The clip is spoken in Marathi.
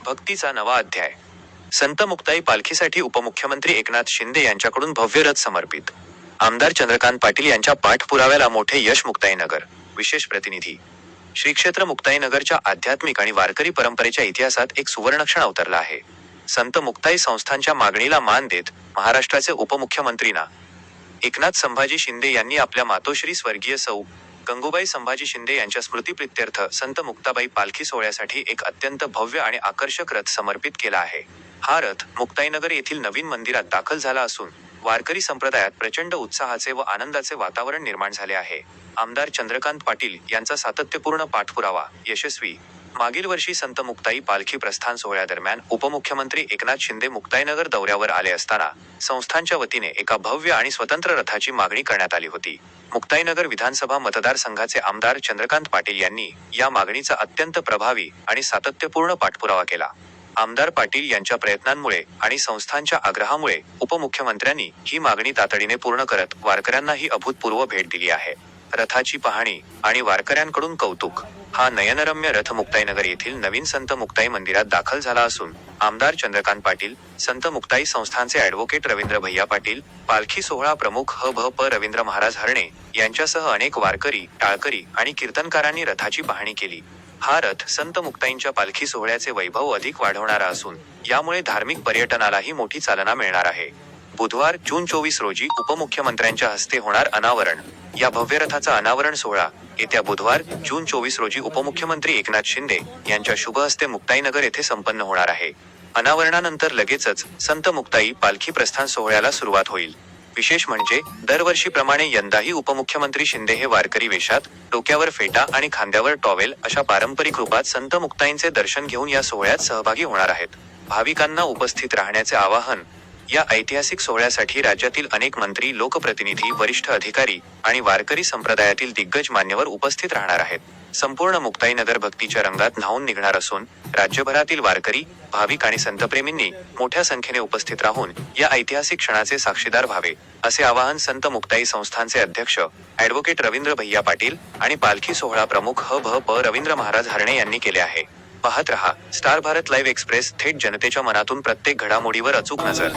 भक्तीचा नवा अध्याय. संत मुक्ताई पालखीसाठी उपमुख्यमंत्री एकनाथ शिंदे यांच्याकडून भव्य रथ समर्पित. आमदार चंद्रकांत पाटील यांच्या पाठपुराव्याला मोठे यश. मुक्ताईनगर विशेष प्रतिनिधी. श्री क्षेत्र मुक्ताईनगरच्या आध्यात्मिक आणि वारकरी परंपरेच्या इतिहासात एक सुवर्णक्षण अवतरला आहे. संत मुक्ताई संस्थांच्या मागणीला मान देत महाराष्ट्राचे उपमुख्यमंत्री ना. एकनाथ संभाजी शिंदे यांनी आपल्या मातोश्री स्वर्गीय सौ. गंगूबाई संभाजी शिंदे यांच्या स्मृतिप्रित्यर्थ संत मुक्ताबाई पालखी सोहळ्यासाठी एक अत्यंत भव्य आणि आकर्षक रथ समर्पित केला आहे. हा रथ मुक्ताईनगर येथील नवीन मंदिरात दाखल झाला असून वारकरी संप्रदायात प्रचंड उत्साहाचे व आनंदाचे वातावरण निर्माण झाले आहे. आमदार चंद्रकांत पाटील यांचा सातत्यपूर्ण पाठपुरावा यशस्वी. मागील वर्षी संत मुक्ताई पालखी प्रस्थान सोहळ्यादरम्यान उपमुख्यमंत्री एकनाथ शिंदे मुक्ताईनगर दौऱ्यावर आले असताना संस्थांच्या वतीने एका भव्य आणि स्वतंत्र रथाची मागणी करण्यात आली होती. मुक्ताईनगर विधानसभा मतदारसंघाचे आमदार चंद्रकांत पाटील यांनी या मागणीचा अत्यंत प्रभावी आणि सातत्यपूर्ण पाठपुरावा केला. आमदार पाटील यांच्या प्रयत्नांमुळे आणि संस्थांच्या आग्रहामुळे उपमुख्यमंत्र्यांनी ही मागणी तातडीने पूर्ण करत वारकऱ्यांना ही अभूतपूर्व भेट दिली आहे. रथाची पाहणी आणि वारकऱ्यांकडून कौतुक. हा नयनरम्य रथ मुक्ताईनगर येथील नवीन संत मुक्ताई मंदिरात दाखल झाला असून आमदार चंद्रकांत पाटील, संत मुक्ताई संस्थानचे ॲडव्होकेट रवींद्र भैया पाटील, पालखी सोहळा प्रमुख ह.भ.प. रवींद्र महाराज हरणे यांच्यासह अनेक वारकरी, टाळकरी आणि कीर्तनकारांनी रथाची पाहणी केली. हा रथ संत मुक्ताईंच्या पालखी सोहळ्याचे वैभव अधिक वाढवणारा असून यामुळे धार्मिक पर्यटनालाही मोठी चालना मिळणार आहे. बुधवार जून 24 रोजी उपमुख्यमंत्र्यांच्या हस्ते होणार अनावरण. या भव्य रथाचा अनावरण सोहळा येत्या बुधवार जून 24 रोजी उपमुख्यमंत्री एकनाथ शिंदे यांच्या शुभ हस्ते मुक्ताईनगर येथे संपन्न होणार आहे. अनावरणानंतर लगेचच संत मुक्ताई पालखी प्रस्थान सोहळ्याला सुरुवात होईल. विशेष म्हणजे दरवर्षीप्रमाणे यंदाही उपमुख्यमंत्री शिंदे हे वारकरी वेशात, डोक्यावर फेटा आणि खांद्यावर टॉवेल अशा पारंपरिक रूपात संत मुक्ताईंचे दर्शन घेऊन या सोहळ्यात सहभागी होणार आहेत. भाविकांना उपस्थित राहण्याचे आवाहन. या ऐतिहासिक सोहळ्यासाठी राज्यातील अनेक मंत्री, लोकप्रतिनिधी, वरिष्ठ अधिकारी आणि वारकरी संप्रदायातील दिग्गज मान्यवर उपस्थित राहणार आहेत. संपूर्ण मुक्ताईनगर भक्तीच्या रंगात न्हाऊन निघणार असून राज्यभरातील वारकरी, भाविक आणि संतप्रेमींनी मोठ्या संख्येने उपस्थित राहून या ऐतिहासिक क्षणाचे साक्षीदार व्हावे, असे आवाहन संत मुक्ताई संस्थानचे अध्यक्ष ॲडव्होकेट रवींद्र भैया पाटील आणि पालखी सोहळा प्रमुख ह.भ.प. रवींद्र महाराज हरणे यांनी केले आहे. पाहत रहा स्टार भारत लाईव्ह एक्सप्रेस. थेट जनतेच्या मनातून प्रत्येक घडामोडीवर अचूक नजर.